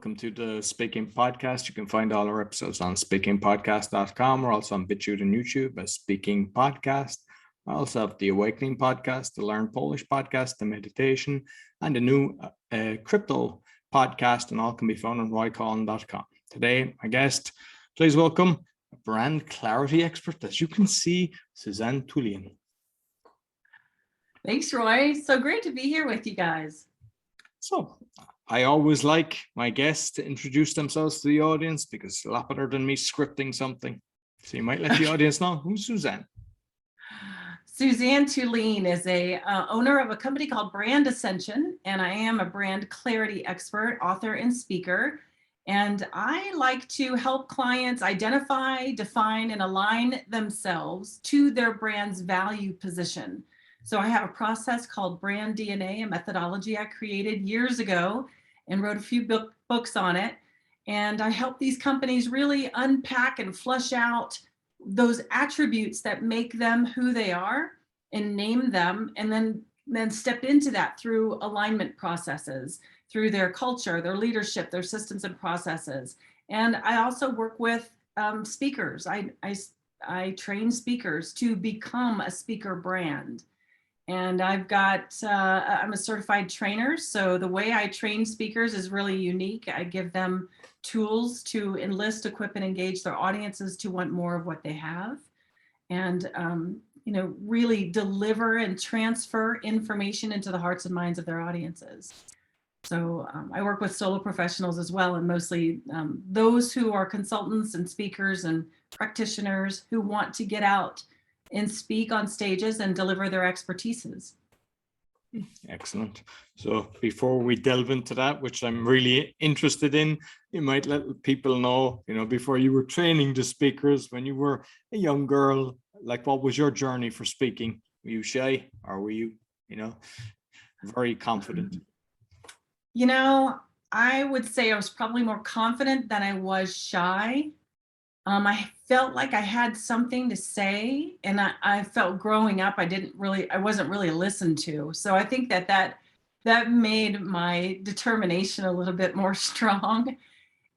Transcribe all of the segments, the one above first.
Welcome to the Speaking Podcast. You can find all our episodes on speakingpodcast.com. We're also on BitChute and YouTube as Speaking Podcast. I also have the Awakening Podcast, the Learn Polish Podcast, the Meditation, and a new crypto podcast, and all can be found on roycollin.com. Today, my guest, please welcome a brand clarity expert, as you can see, Suzanne Tulien. Thanks, Roy. So great to be here with you guys. So, I always like my guests to introduce themselves to the audience because it's a lot better than me scripting something. So you might let the audience know who's Suzanne. Suzanne Tulien is a owner of a company called Brand Ascension, and I am a brand clarity expert, author, and speaker. And I like to help clients identify, define, and align themselves to their brand's value position. So I have a process called Brand DNA, a methodology I created years ago and wrote a few books on it. And I help these companies really unpack and flush out those attributes that make them who they are and name them, and then step into that through alignment processes, through their culture, their leadership, their systems and processes. And I also work with speakers. I train speakers to become a speaker brand. And I've got, I'm a certified trainer. So the way I train speakers is really unique. I give them tools to enlist, equip, and engage their audiences to want more of what they have. And, really deliver and transfer information into the hearts and minds of their audiences. So I work with solo professionals as well, and mostly those who are consultants and speakers and practitioners who want to get out and speak on stages and deliver their expertises. Excellent. So before we delve into that, which I'm really interested in, you might let people know, before you were training the speakers, when you were a young girl, like what was your journey for speaking? Were you shy, or were you, very confident? I would say I was probably more confident than I was shy. I felt like I had something to say, and I felt growing up I wasn't really listened to. So I think that made my determination a little bit more strong.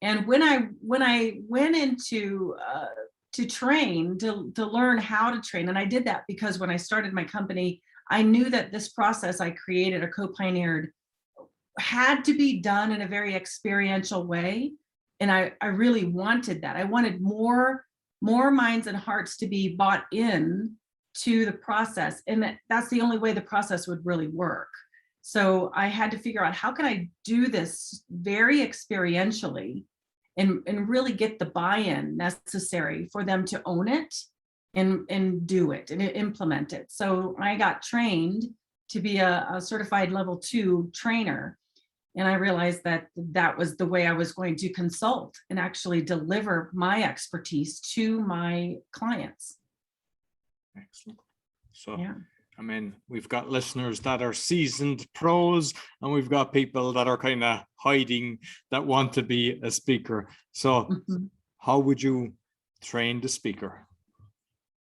And when I went into to train, to learn how to train, and I did that because when I started my company, I knew that this process I created or co-pioneered had to be done in a very experiential way. And I really wanted that. I wanted more minds and hearts to be bought in to the process. And that's the only way the process would really work. So I had to figure out, how can I do this very experientially and really get the buy-in necessary for them to own it and do it and implement it. So I got trained to be a certified level 2 trainer. And I realized that was the way I was going to consult and actually deliver my expertise to my clients. Excellent. So, yeah. We've got listeners that are seasoned pros, and we've got people that are kind of hiding that want to be a speaker. So how would you train the speaker?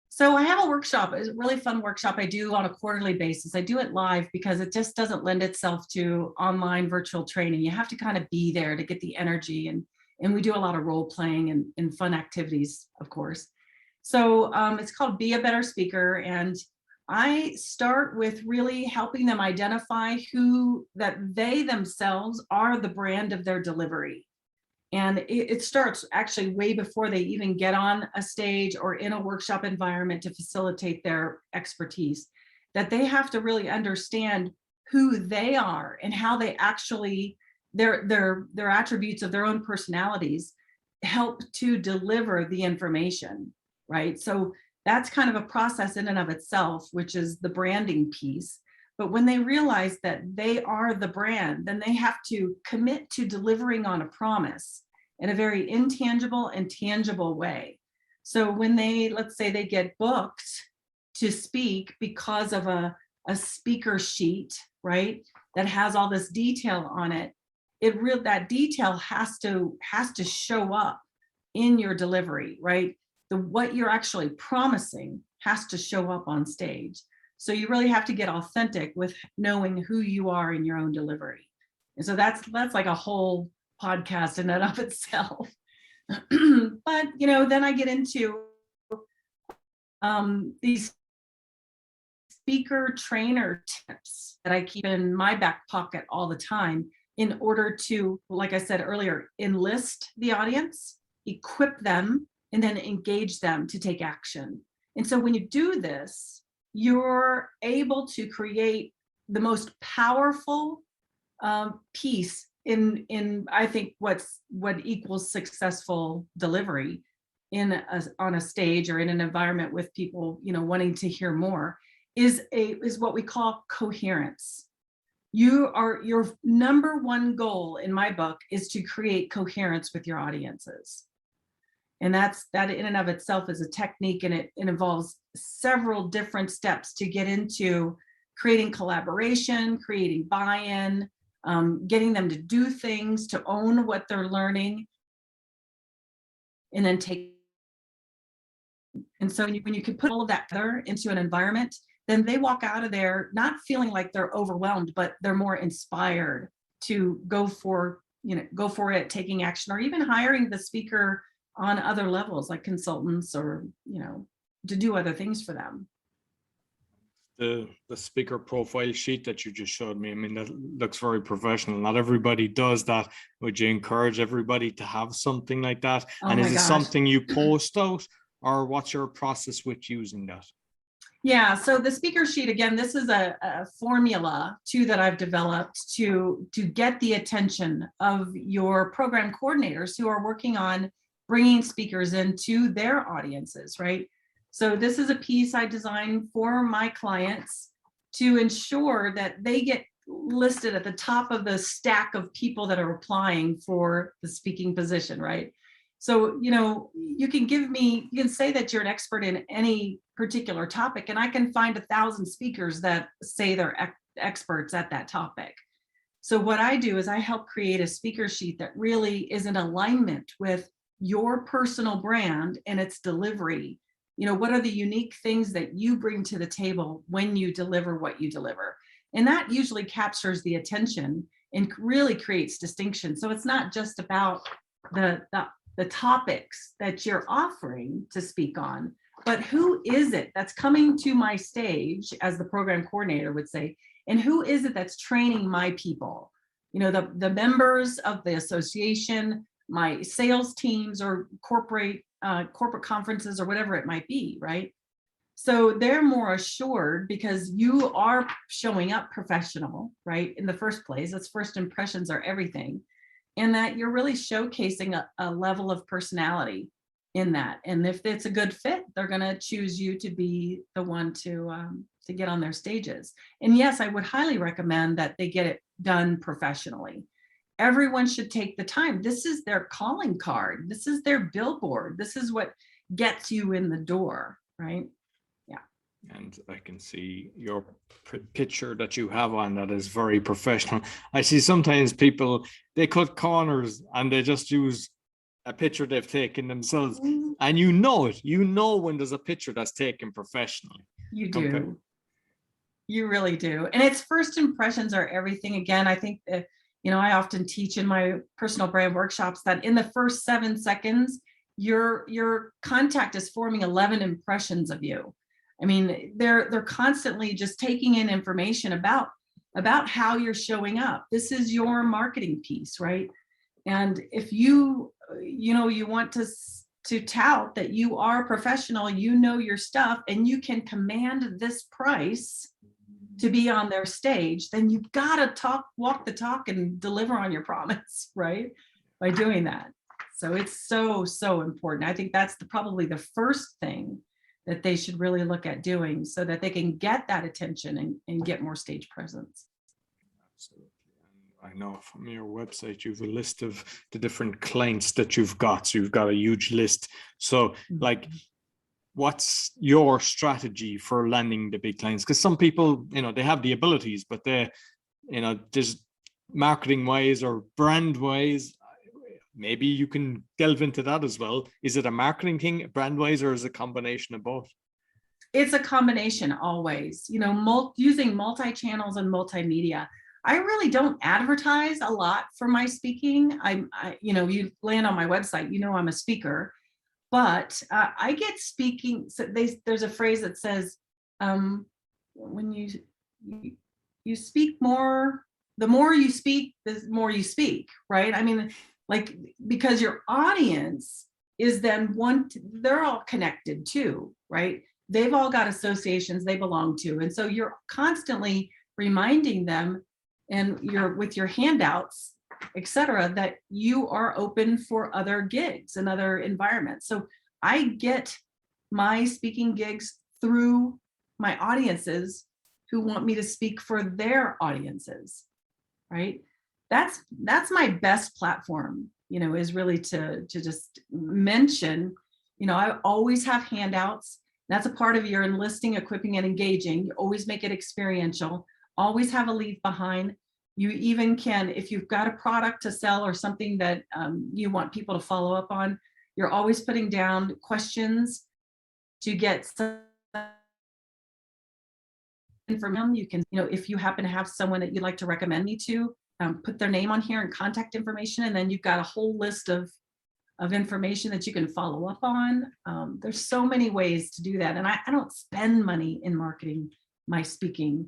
So I have a workshop. It's a really fun workshop I do on a quarterly basis. I do it live because it just doesn't lend itself to online virtual training. You have to kind of be there to get the energy, and we do a lot of role playing and fun activities, of course. So it's called Be a Better Speaker, and I start with really helping them identify that they themselves are the brand of their delivery. And it starts actually way before they even get on a stage or in a workshop environment to facilitate their expertise, that they have to really understand who they are and how they actually, their attributes of their own personalities help to deliver the information, right? So that's kind of a process in and of itself, which is the branding piece. But when they realize that they are the brand, then they have to commit to delivering on a promise in a very intangible and tangible way. So when let's say they get booked to speak because of a speaker sheet, right, that has all this detail on it, that detail has to show up in your delivery, right? What you're actually promising has to show up on stage. So you really have to get authentic with knowing who you are in your own delivery. And so that's like a whole podcast in and of itself. But, then I get into these speaker trainer tips that I keep in my back pocket all the time in order to, like I said earlier, enlist the audience, equip them, and then engage them to take action. And so when you do this, you're able to create the most powerful piece in I think what equals successful delivery on a stage or in an environment with people wanting to hear more is what we call coherence. Your number one goal in my book is to create coherence with your audiences. And that in and of itself is a technique, and it involves several different steps to get into creating collaboration, creating buy-in, getting them to do things, to own what they're learning, and then take. And so when you can put all of that together into an environment, then they walk out of there not feeling like they're overwhelmed, but they're more inspired to go for it, taking action, or even hiring the speaker on other levels like consultants or, to do other things for them. The speaker profile sheet that you just showed me, I mean, that looks very professional. Not everybody does that. Would you encourage everybody to have something like that? And is it something you post out, or what's your process with using that? Yeah, so the speaker sheet, again, this is a formula too that I've developed to get the attention of your program coordinators who are working on bringing speakers into their audiences, right? So this is a piece I designed for my clients to ensure that they get listed at the top of the stack of people that are applying for the speaking position, right? So, you can say that you're an expert in any particular topic, and I can find 1,000 speakers that say they're experts at that topic. So what I do is I help create a speaker sheet that really is in alignment with your personal brand and its delivery. What are the unique things that you bring to the table when you deliver what you deliver? And that usually captures the attention and really creates distinction. So it's not just about the topics that you're offering to speak on, but who is it that's coming to my stage, as the program coordinator would say, and who is it that's training my people? The members of the association, my sales teams, or corporate conferences, or whatever it might be, right? So they're more assured because you are showing up professional, right? In the first place, its first impressions are everything. And that you're really showcasing a level of personality in that. And if it's a good fit, they're going to choose you to be the one to get on their stages. And yes, I would highly recommend that they get it done professionally. Everyone should take the time. This is their calling card. This is their billboard. This is what gets you in the door, right? And I can see your picture that you have on that is very professional. I see sometimes people, they cut corners and they just use a picture they've taken themselves. Mm-hmm. And you know when there's a picture that's taken professionally. You do. Okay. You really do. And its first impressions are everything. Again, I think that, I often teach in my personal brand workshops that in the first 7 seconds, your contact is forming 11 impressions of you. I mean, they're constantly just taking in information about how you're showing up. This is your marketing piece, right? And if you want to tout that you are professional, your stuff, and you can command this price to be on their stage, then you've got to walk the talk and deliver on your promise, right? By doing that. So it's so important. I think that's probably the first thing that they should really look at doing so that they can get that attention and get more stage presence. Absolutely. And I know from your website, you have a list of the different clients that you've got. So you've got a huge list. So like, what's your strategy for landing the big clients? Because some people, they have the abilities, but they, just marketing wise or brand wise, maybe you can delve into that as well. Is it a marketing thing, brand wise, or is it a combination of both? It's a combination always, using multi-channels and multimedia. I really don't advertise a lot for my speaking. You land on my website, I'm a speaker, but I get speaking. So there's a phrase that says, when you speak more, the more you speak, the more you speak, right? I mean, like, because your audience is then they're all connected too, right? They've all got associations they belong to. And so you're constantly reminding them, and you're with your handouts, et cetera, that you are open for other gigs and other environments. So I get my speaking gigs through my audiences who want me to speak for their audiences, right? That's my best platform, is really to just mention, I always have handouts. That's a part of your enlisting, equipping, and engaging. You always make it experiential, always have a leave behind. You even can, if you've got a product to sell or something that you want people to follow up on, you're always putting down questions to get some information. You can, if you happen to have someone that you'd like to recommend me to, put their name on here and contact information, and then you've got a whole list of information that you can follow up on. There's so many ways to do that, and I don't spend money in marketing my speaking.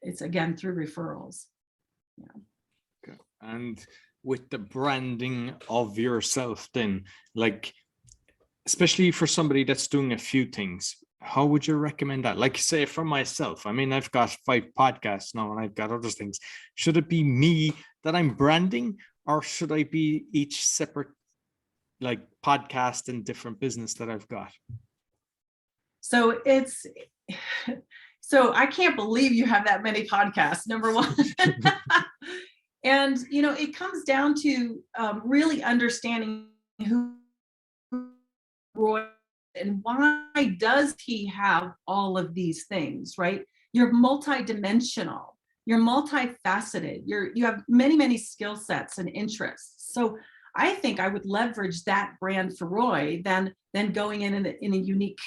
It's again through referrals. Yeah. Okay. And with the branding of yourself, then, like, especially for somebody that's doing a few things, how would you recommend that? Like, say, for myself, I mean, I've got 5 podcasts now and I've got other things. Should it be me that I'm branding, or should I be each separate, like, podcast and different business that I've got? So so I can't believe you have that many podcasts, number one. And, it comes down to really understanding who Roy and why does he have all of these things, right? You're multidimensional, you're multifaceted, you have many, many skill sets and interests. So I think I would leverage that brand for Roy than going in a unique,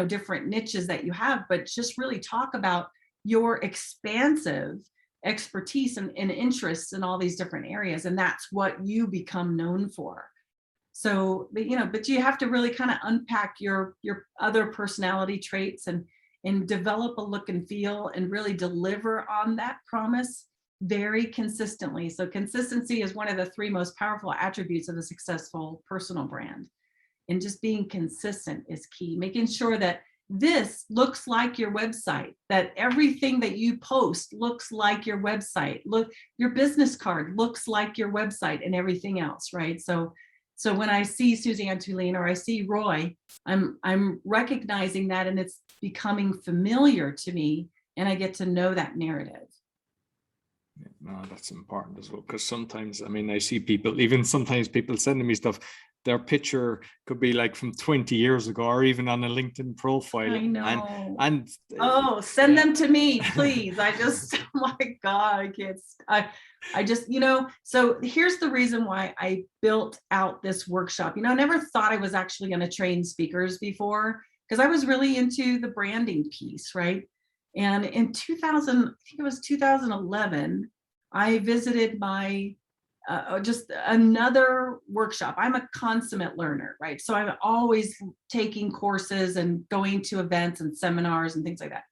different niches that you have, but just really talk about your expansive expertise and interests in all these different areas. And that's what you become known for. So, but you have to really kind of unpack your other personality traits and develop a look and feel and really deliver on that promise very consistently. So consistency is one of the 3 most powerful attributes of a successful personal brand. And just being consistent is key, making sure that this looks like your website, that everything that you post looks like your website. Look, your business card looks like your website and everything else, right? So when I see Suzanne Tulien or I see Roy, I'm recognizing that, and it's becoming familiar to me, and I get to know that narrative. No, that's important as well, because sometimes, I mean, I see people, even sometimes people sending me stuff, their picture could be like from 20 years ago, or even on a LinkedIn profile. I know. And send them to me, please. Oh my God, I can't. I just, so here's the reason why I built out this workshop. I never thought I was actually going to train speakers before, because I was really into the branding piece, right? And in 2000, I think it was 2011, I visited my just another workshop. I'm a consummate learner, right? So I'm always taking courses and going to events and seminars and things like that.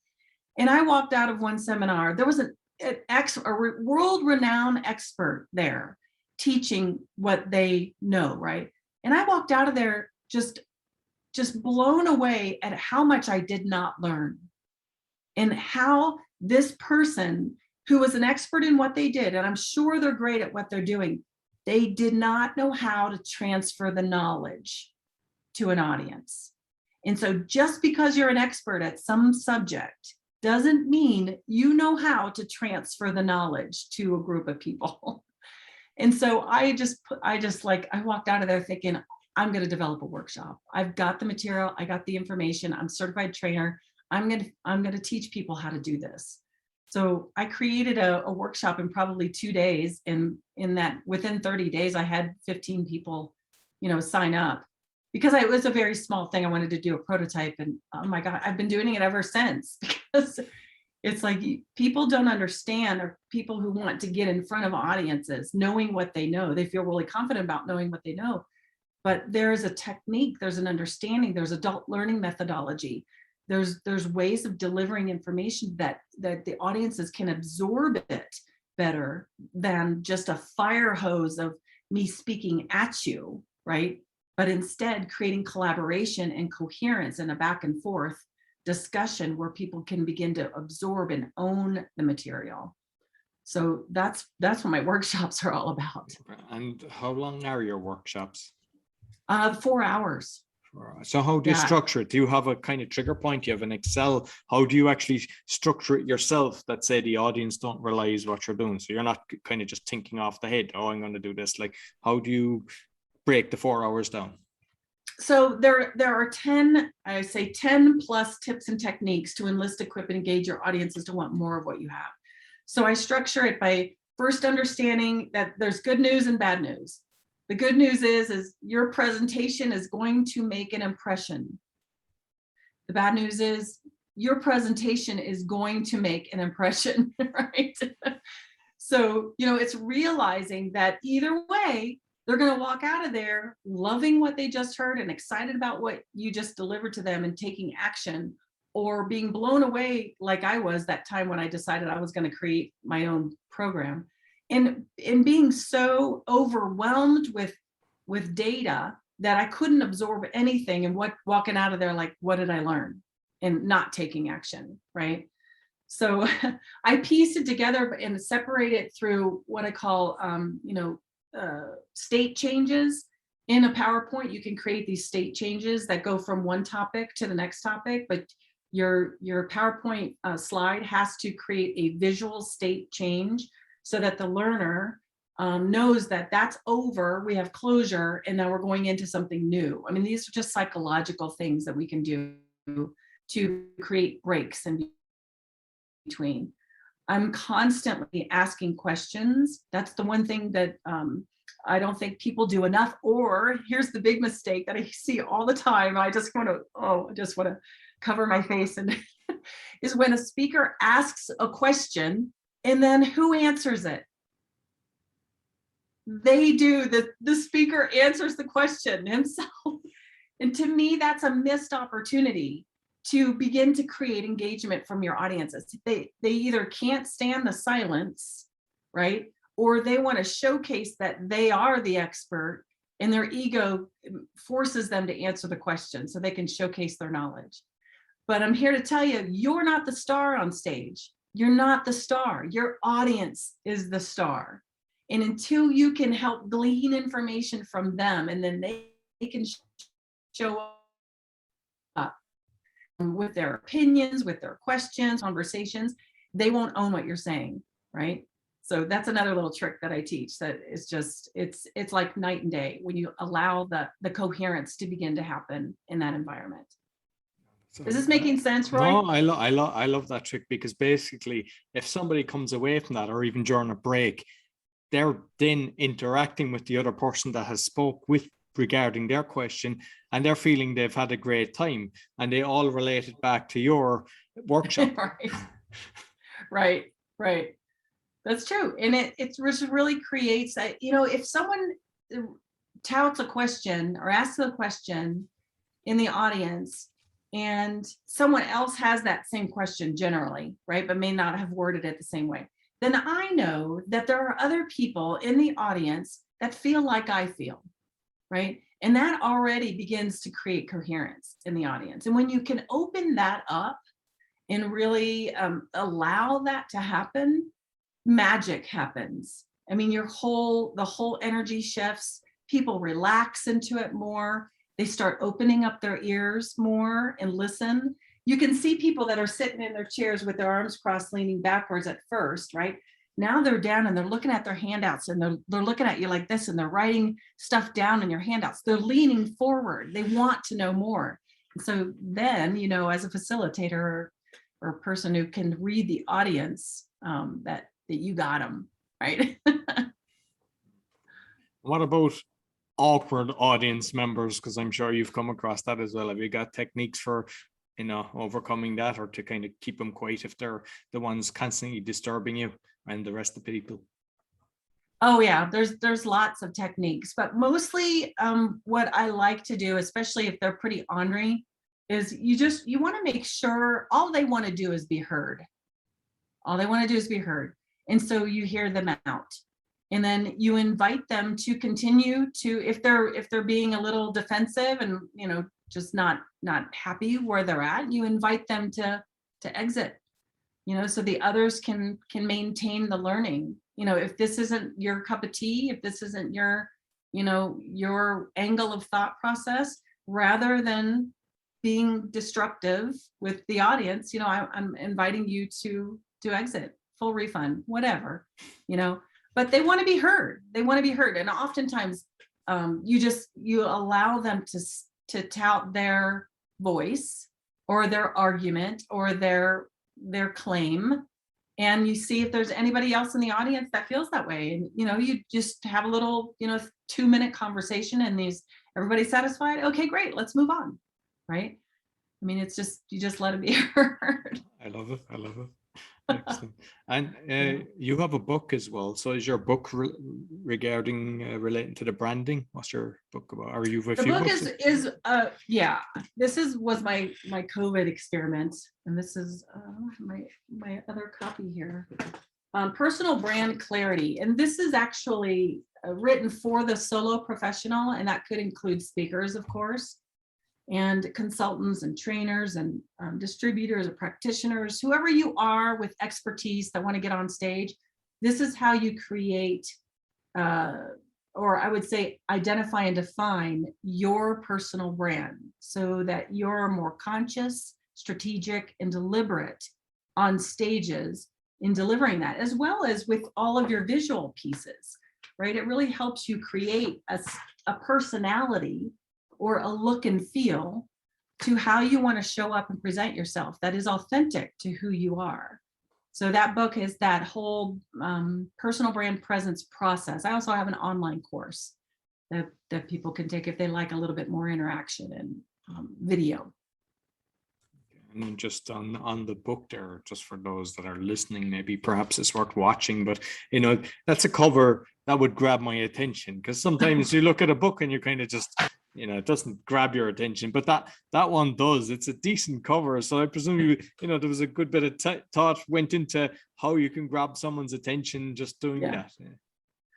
And I walked out of one seminar. There was a world-renowned expert there teaching what they know, right? And I walked out of there just blown away at how much I did not learn, and how this person who was an expert in what they did, and I'm sure they're great at what they're doing, they did not know how to transfer the knowledge to an audience. And so just because you're an expert at some subject doesn't mean you know how to transfer the knowledge to a group of people. And so I walked out of there thinking, I'm going to develop a workshop. I've got the material, I got the information, I'm a certified trainer. I'm going to teach people how to do this. So I created a workshop in probably 2 days, and in that, within 30 days, I had 15 people, sign up, because it was a very small thing. I wanted to do a prototype, and oh my God, I've been doing it ever since, because It's like people don't understand, or people who want to get in front of audiences, knowing what they know. They feel really confident about knowing what they know. But there's a technique, there's an understanding, there's adult learning methodology. There's ways of delivering information that the audiences can absorb it better than just a fire hose of me speaking at you, right? But instead creating collaboration and coherence and a back and forth discussion where people can begin to absorb and own the material. So that's what my workshops are all about. And how long are your workshops? 4 hours. So how do you structure it? Do you have a kind of trigger point? Do you have an Excel? How do you actually structure it yourself that, say, the audience don't realize what you're doing? So you're not kind of just thinking off the head, oh, I'm going to do this. Like, how do you break the 4 hours down? So there are 10 plus tips and techniques to enlist, equip, and engage your audiences to want more of what you have. So I structure it by first understanding that there's good news and bad news. The good news is your presentation is going to make an impression. The bad news is your presentation is going to make an impression, right? So, it's realizing that either way, they're going to walk out of there loving what they just heard and excited about what you just delivered to them and taking action, or being blown away like I was that time when I decided I was going to create my own program. And being so overwhelmed with data that I couldn't absorb anything, and walking out of there like, what did I learn? And not taking action, right? So I piece it together and separate it through what I call, state changes. In a PowerPoint, you can create these state changes that go from one topic to the next topic, but your PowerPoint slide has to create a visual state change so that the learner knows that that's over, we have closure, and now we're going into something new. I mean, these are just psychological things that we can do to create breaks in between. I'm constantly asking questions. That's the one thing that I don't think people do enough. Or here's the big mistake that I see all the time. I just want to cover my face, and is when a speaker asks a question and then who answers it? They do. The speaker answers the question himself. And to me, that's a missed opportunity to begin to create engagement from your audiences. They either can't stand the silence, right? Or they want to showcase that they are the expert, and their ego forces them to answer the question so they can showcase their knowledge. But I'm here to tell you, you're not the star on stage. You're not the star. Your audience is the star. And until you can help glean information from them, and then they can show up with their opinions, with their questions, conversations, they won't own what you're saying, right? So that's another little trick that I teach, that is just, it's like night and day when you allow the coherence to begin to happen in that environment. So, is this making sense, Roy? No, I love that trick, because basically if somebody comes away from that, or even during a break, they're then interacting with the other person that has spoke with regarding their question, and they're feeling they've had a great time, and they all relate it back to your workshop. Right. That's true. And it really creates that, if someone touts a question or asks a question in the audience, and someone else has that same question generally, right, but may not have worded it the same way, then I know that there are other people in the audience that feel like I feel, right? And that already begins to create coherence in the audience. And when you can open that up and really allow that to happen, magic happens. I mean, the whole energy shifts, people relax into it more. They start opening up their ears more and listen. You can see people that are sitting in their chairs with their arms crossed, leaning backwards at first, right? Now they're down and they're looking at their handouts, and they're looking at you like this, and they're writing stuff down in your handouts. They're leaning forward. They want to know more. And so then, as a facilitator or a person who can read the audience, that you got them, right? What about awkward audience members? Because I'm sure you've come across that as well. Have you got techniques for overcoming that, or to kind of keep them quiet if they're the ones constantly disturbing you and the rest of the people? Oh yeah, there's lots of techniques, but mostly what I like to do, especially if they're pretty ornery, is you want to make sure all they want to do is be heard. All they want to do is be heard. And so you hear them out. And then you invite them to continue to, if they're being a little defensive and just not happy where they're at, you invite them to exit, so the others can maintain the learning. If this isn't your cup of tea, if this isn't your angle of thought process, rather than being destructive with the audience, I'm inviting you to exit, full refund, whatever, but they want to be heard. They want to be heard. And oftentimes you allow them to tout their voice or their argument or their claim, and you see if there's anybody else in the audience that feels that way, and you just have a little 2-minute conversation, and everybody's satisfied. Okay, great, let's move on. Right? I mean, it's just, you just let it be heard. I love it. Excellent. And you have a book as well. So is your book regarding relating to the branding? What's your book about? Are you a the few book books? This was my COVID experiment, and this is my other copy here. Personal brand clarity, and this is actually written for the solo professional, and that could include speakers, of course, and consultants and trainers and distributors or practitioners, whoever you are with expertise that want to get on stage. This is how you create, or I would say identify and define your personal brand, so that you're more conscious, strategic, and deliberate on stages in delivering that, as well as with all of your visual pieces, right? It really helps you create a personality or a look and feel to how you want to show up and present yourself that is authentic to who you are. So that book is that whole personal brand presence process. I also have an online course that people can take if they like a little bit more interaction and video. And just on the book there, just for those that are listening, maybe perhaps it's worth watching, but that's a cover that would grab my attention, because sometimes you look at a book and you kind of just, it doesn't grab your attention, but that one does. It's a decent cover. So I presume there was a good bit of thought went into how you can grab someone's attention just doing that.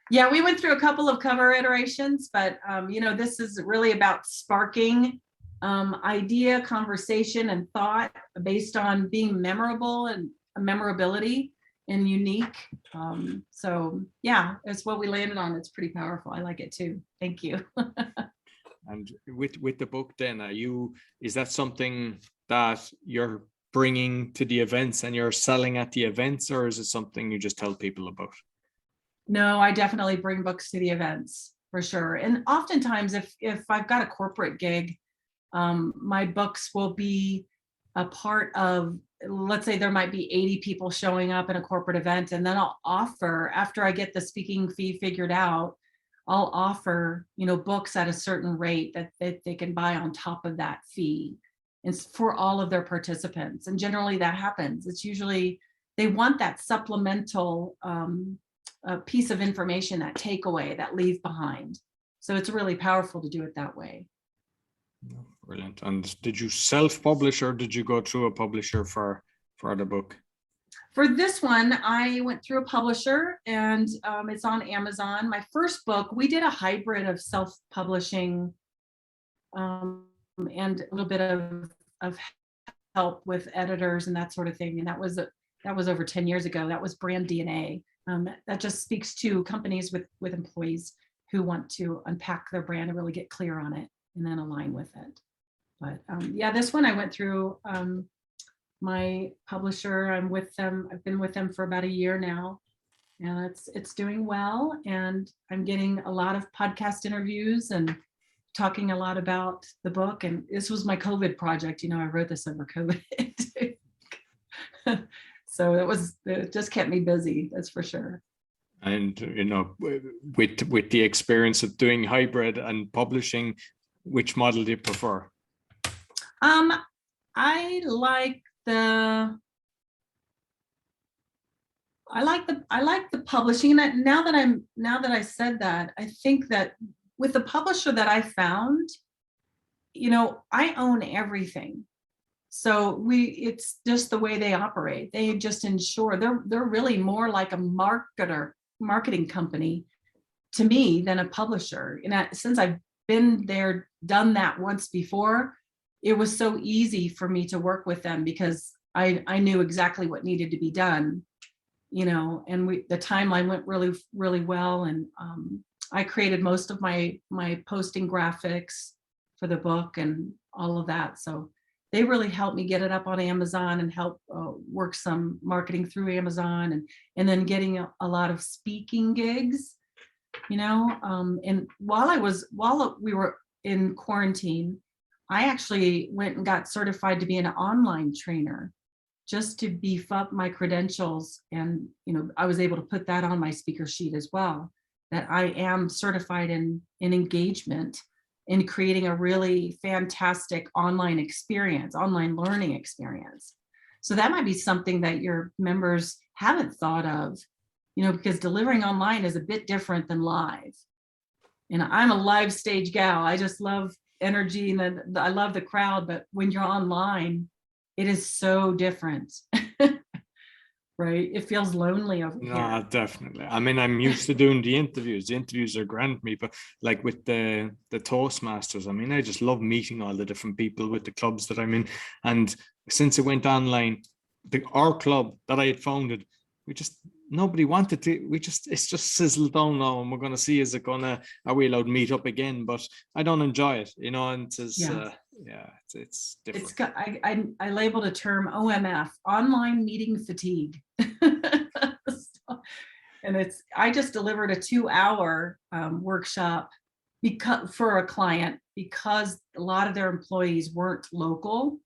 Yeah, we went through a couple of cover iterations, but this is really about sparking idea, conversation, and thought based on being memorable and memorability and unique. So yeah, it's what we landed on. It's pretty powerful. I like it too. Thank you. And with the book then, is that something that you're bringing to the events and you're selling at the events, or is it something you just tell people about? No, I definitely bring books to the events for sure. And oftentimes if I've got a corporate gig, my books will be a part of, let's say there might be 80 people showing up in a corporate event, and then I'll offer, after I get the speaking fee figured out, I'll offer, books at a certain rate that they can buy on top of that fee. It's for all of their participants. And generally that happens. It's usually, they want that supplemental piece of information, that takeaway, that leave behind. So it's really powerful to do it that way. Brilliant. And did you self-publish, or did you go through a publisher for the book? For this one, I went through a publisher, and it's on Amazon. My first book, we did a hybrid of self-publishing and a little bit of help with editors and that sort of thing. And that was over 10 years ago. That was Brand DNA. That just speaks to companies with employees who want to unpack their brand and really get clear on it and then align with it. But yeah, this one I went through my publisher. I'm with them. I've been with them for about a year now, and it's doing well. And I'm getting a lot of podcast interviews and talking a lot about the book. And this was my COVID project. I wrote this over COVID. So it just kept me busy, that's for sure. And with the experience of doing hybrid and publishing, which model do you prefer? I like the publishing. And now that I said that, I think that with the publisher that I found, I own everything. So it's just the way they operate. They just ensure they're really more like a marketing company to me than a publisher. And since I've been there, done that once before, it was so easy for me to work with them because I knew exactly what needed to be done, and the timeline went really, really well. And I created most of my posting graphics for the book and all of that. So they really helped me get it up on Amazon and help work some marketing through Amazon and then getting a lot of speaking gigs, and while we were in quarantine, I actually went and got certified to be an online trainer just to beef up my credentials. And, I was able to put that on my speaker sheet as well, that I am certified in engagement in creating a really fantastic online learning experience. So that might be something that your members haven't thought of, because delivering online is a bit different than live. And I'm a live stage gal. I just love energy and I love the crowd, but when you're online, it is so different. Right? It feels lonely over here. No, definitely. I mean, I'm used to doing the interviews. The interviews are grand me, but like with the Toastmasters, I mean, I just love meeting all the different people with the clubs that I'm in. And since it went online, our club that I had founded, nobody wanted to. It's just sizzled down now, and we're going to see, are we allowed to meet up again? But I don't enjoy it, and it's different. I labeled a term OMF, online meeting fatigue. And I just delivered a 2-hour workshop for a client because a lot of their employees weren't local.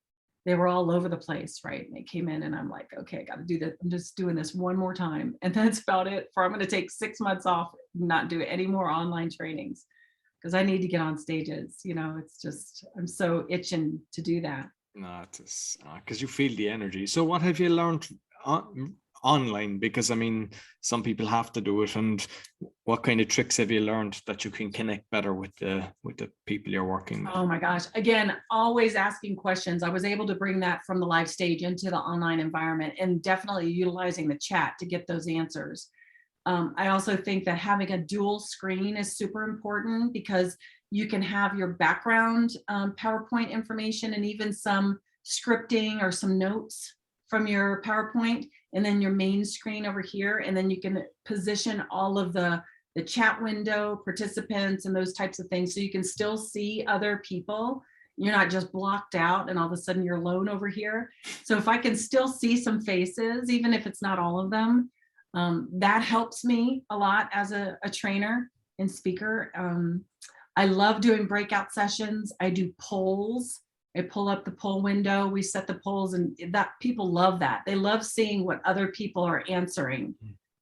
They were all over the place, right? And they came in and I'm like, okay, I got to do this. I'm just doing this one more time. And that's about it. I'm going to take 6 months off, not do any more online trainings because I need to get on stages. It's just, I'm so itching to do that. No, it's because you feel the energy. So what have you learned online? Because I mean, some people have to do it. And what kind of tricks have you learned that you can connect better with the people you're working with? Oh my gosh. Again, always asking questions. I was able to bring that from the live stage into the online environment and definitely utilizing the chat to get those answers. I also think that having a dual screen is super important because you can have your background PowerPoint information and even some scripting or some notes from your PowerPoint, and then your main screen over here. And then you can position all of the chat window, participants, and those types of things. So you can still see other people. You're not just blocked out and all of a sudden you're alone over here. So if I can still see some faces, even if it's not all of them, that helps me a lot as a trainer and speaker. I love doing breakout sessions. I do polls. I pull up the poll window. We set the polls, and that people love that. They love seeing what other people are answering,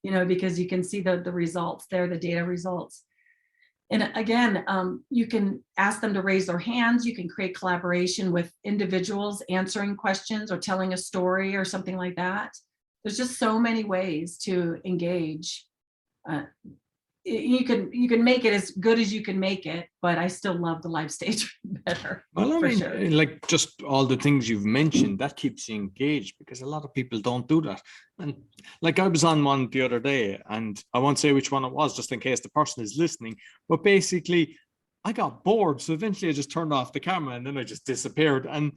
because you can see the results there, the data results. And again, you can ask them to raise their hands. You can create collaboration with individuals answering questions or telling a story or something like that. There's just so many ways to engage. You can make it as good as you can make it, but I still love the live stage better. Well, I mean, sure. like just all the things you've mentioned, that keeps you engaged because a lot of people don't do that. And like I was on one the other day, and I won't say which one it was just in case the person is listening, but basically I got bored. So eventually I just turned off the camera and then I just disappeared. And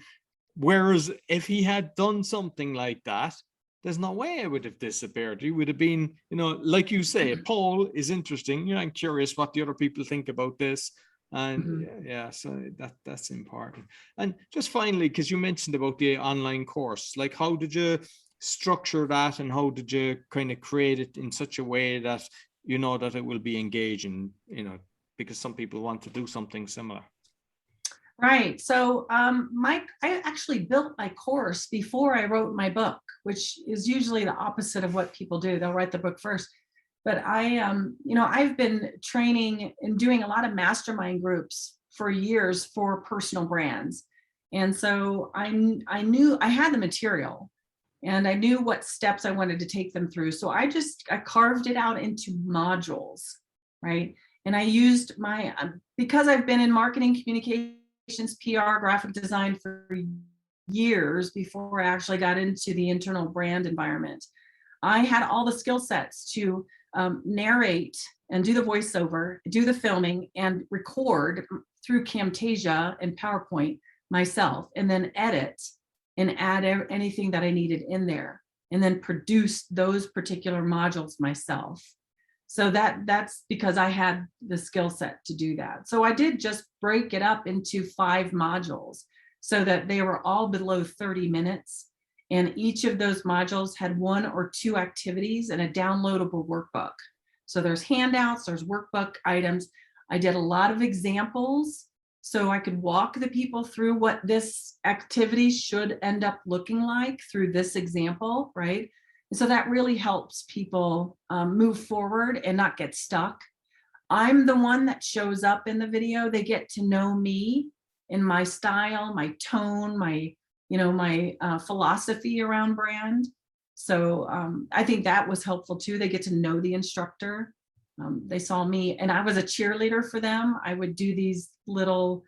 whereas if he had done something like that, there's no way I would have disappeared. He would have been, like you say, a poll is interesting. I'm curious what the other people think about this. And so that's important. And just finally, because you mentioned about the online course, like how did you structure that and how did you kind of create it in such a way that that it will be engaging, because some people want to do something similar. Right. So I actually built my course before I wrote my book, which is usually the opposite of what people do. They'll write the book first. But I've been training and doing a lot of mastermind groups for years for personal brands. And so I knew I had the material and I knew what steps I wanted to take them through. So I carved it out into modules, right? And I used because I've been in marketing, communications, PR, graphic design for years before I actually got into the internal brand environment. I had all the skill sets to narrate and do the voiceover, do the filming, and record through Camtasia and PowerPoint myself, and then edit and add anything that I needed in there, and then produce those particular modules myself. So that's because I had the skill set to do that. So I did just break it up into 5 modules so that they were all below 30 minutes. And each of those modules had 1 or 2 activities and a downloadable workbook. So there's handouts, there's workbook items. I did a lot of examples so I could walk the people through what this activity should end up looking like through this example, right? And so that really helps people move forward and not get stuck. I'm the one that shows up in the video. They get to know me and my style, my tone, my philosophy around brand. So I think that was helpful too. They get to know the instructor. They saw me, and I was a cheerleader for them. I would do these little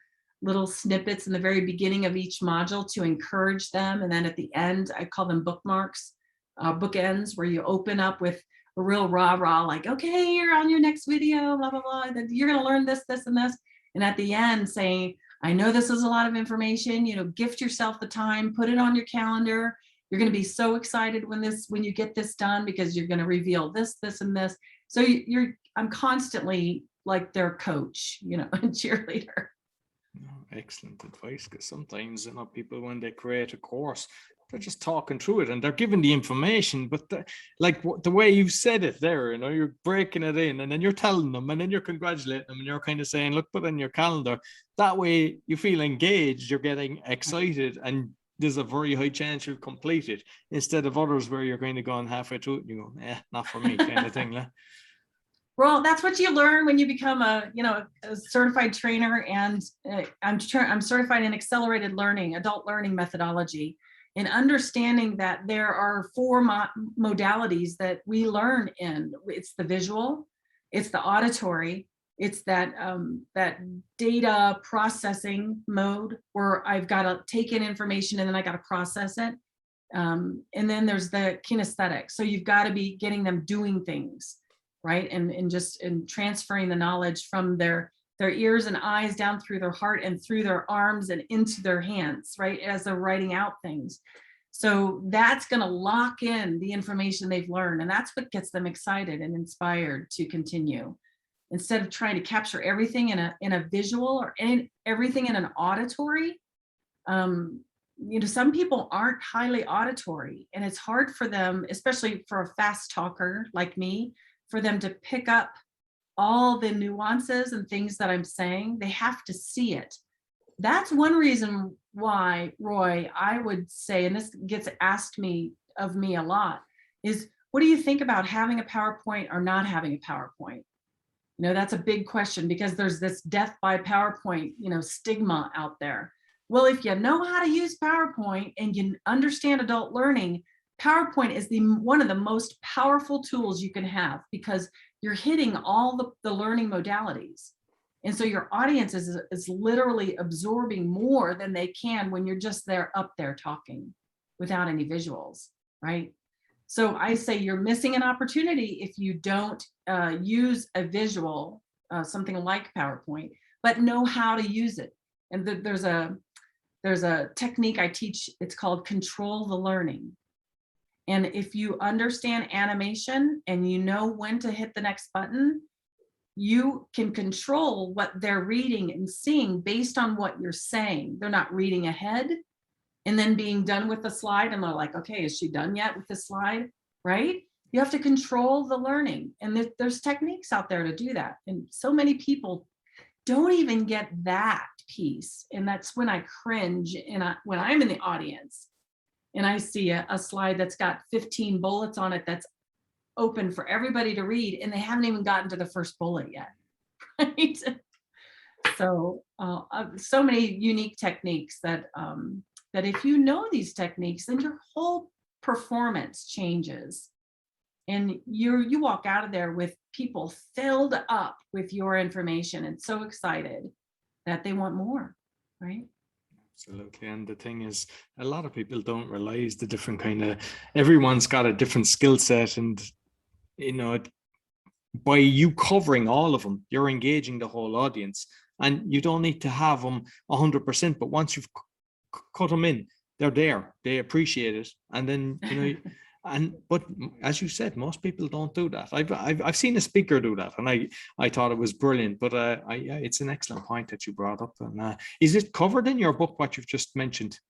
snippets in the very beginning of each module to encourage them. And then at the end, I call them bookmarks, bookends, where you open up with a real rah-rah, like, okay, you're on your next video, blah, blah, blah. You're gonna learn this, this, and this. And at the end saying, I know this is a lot of information, gift yourself the time, put it on your calendar. You're going to be so excited when you get this done, because you're going to reveal this, this, and this. So I'm constantly like their coach, and cheerleader. Excellent advice, because sometimes, people, when they create a course, they're just talking through it and they're given the information, but the way you've said it there, you're breaking it in, and then you're telling them, and then you're congratulating them, and you're kind of saying, look, put in your calendar. That way you feel engaged, you're getting excited, and there's a very high chance you'll complete it, instead of others where you're kind of going halfway through it and you go, not for me, kind of thing. Well, that's what you learn when you become a certified trainer, and I'm certified in accelerated learning, adult learning methodology, and understanding that there are 4 modalities that we learn in. It's the visual, it's the auditory, it's that data processing mode where I've got to take in information and then I got to process it. And then there's the kinesthetic. So you've got to be getting them doing things, right? And transferring the knowledge from their ears and eyes down through their heart and through their arms and into their hands, right? As they're writing out things. So that's going to lock in the information they've learned. And that's what gets them excited and inspired to continue. Instead of trying to capture everything in a visual or everything in an auditory, some people aren't highly auditory, and it's hard for them, especially for a fast talker like me, for them to pick up all the nuances and things that I'm saying. They have to see it. That's one reason why, Roy, I would say, and this gets asked of me a lot, is what do you think about having a PowerPoint or not having a PowerPoint? That's a big question, because there's this death by PowerPoint, stigma out there. Well, if you know how to use PowerPoint and you understand adult learning, PowerPoint is one of the most powerful tools you can have, because you're hitting all the learning modalities. And so your audience is literally absorbing more than they can when you're just up there talking without any visuals, right? So I say you're missing an opportunity if you don't use a visual, something like PowerPoint, but know how to use it. And there's a technique I teach, it's called control the learning. And if you understand animation and you know when to hit the next button, you can control what they're reading and seeing based on what you're saying. They're not reading ahead and then being done with the slide and they're like, okay, is she done yet with the slide, right? You have to control the learning, and there's techniques out there to do that. And so many people don't even get that piece. And that's when I cringe, and when I'm in the audience and I see a slide that's got 15 bullets on it that's open for everybody to read, and they haven't even gotten to the first bullet yet, right? So so many unique techniques that that if you know these techniques, then your whole performance changes. And you walk out of there with people filled up with your information and so excited that they want more, right? Absolutely. And the thing is, a lot of people don't realize the different kind of, everyone's got a different skill set. And, you know, by you covering all of them, you're engaging the whole audience. And you don't need to have them 100%. But once you've cut them in, they're there. They appreciate it. And then, you know, but as you said, most people don't do that. I've seen a speaker do that, and I thought it was brilliant. But yeah, it's an excellent point that you brought up. And is it covered in your book what you've just mentioned?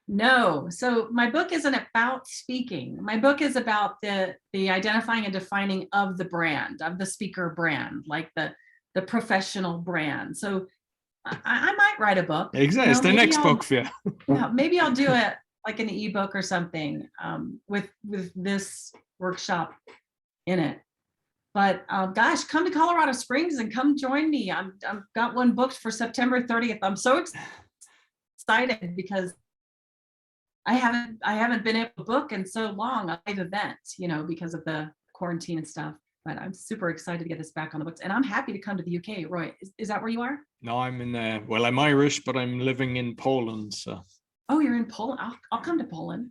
No. So my book isn't about speaking. My book is about the identifying and defining of the brand, of the speaker brand, like the professional brand. So I might write a book. Exactly. It's the next book for you. Yeah, maybe I'll do it like an ebook or something with this workshop in it. But gosh, come to Colorado Springs and come join me. I've got one booked for September 30th. I'm so excited because I haven't been able to book in so long a live event, you know, because of the quarantine and stuff. But I'm super excited to get this back on the books, and I'm happy to come to the UK. Roy, is that where you are? No, I'm in. Well, I'm Irish, but I'm living in Poland. So. Oh, you're in Poland. I'll come to Poland.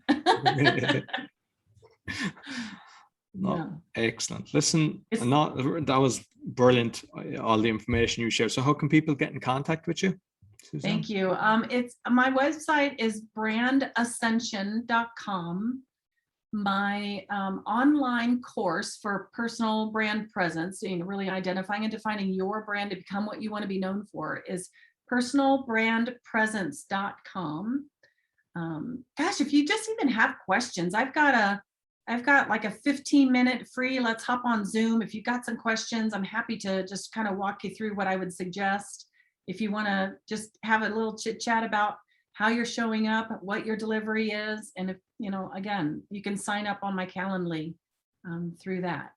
No, Yeah. excellent. Listen, that was brilliant. All the information you shared. So, how can people get in contact with you, Suzanne? Thank you. It's my website is brandascension.com. My online course for personal brand presence, you know, really identifying and defining your brand to become what you want to be known for, is personalbrandpresence.com. Gosh, if you just even have questions, I've got like a 15-minute free, let's hop on Zoom. If you've got some questions, I'm happy to just kind of walk you through what I would suggest. If you want to just have a little chit chat about how you're showing up, what your delivery is. And if, you know, again, you can sign up on my Calendly through that.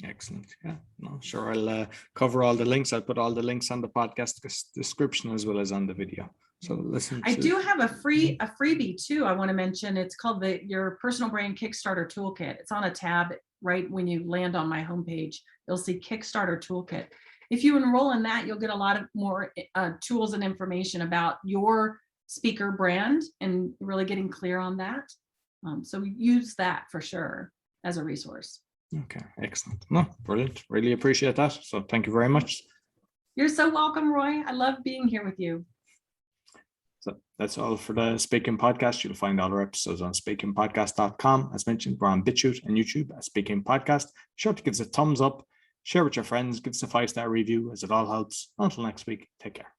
Excellent. Yeah, no, sure. I'll cover all the links. I'll put all the links on the podcast description as well as on the video. So listen. I do have a freebie too. I want to mention. It's called your Personal Brand Kickstarter Toolkit. It's on a tab right when you land on my homepage. You'll see Kickstarter Toolkit. If you enroll in that, you'll get a lot of more tools and information about your speaker brand and really getting clear on that. So use that for sure as a resource. Okay, excellent. No, brilliant. Really appreciate that. So thank you very much. You're so welcome, Roy. I love being here with you. So that's all for the Speaking Podcast. You'll find all our episodes on speakingpodcast.com. As mentioned, we're on BitChute and YouTube at Speaking Podcast. Be sure to give us a thumbs up, share with your friends, give us a 5-star review as it all helps. Until next week, take care.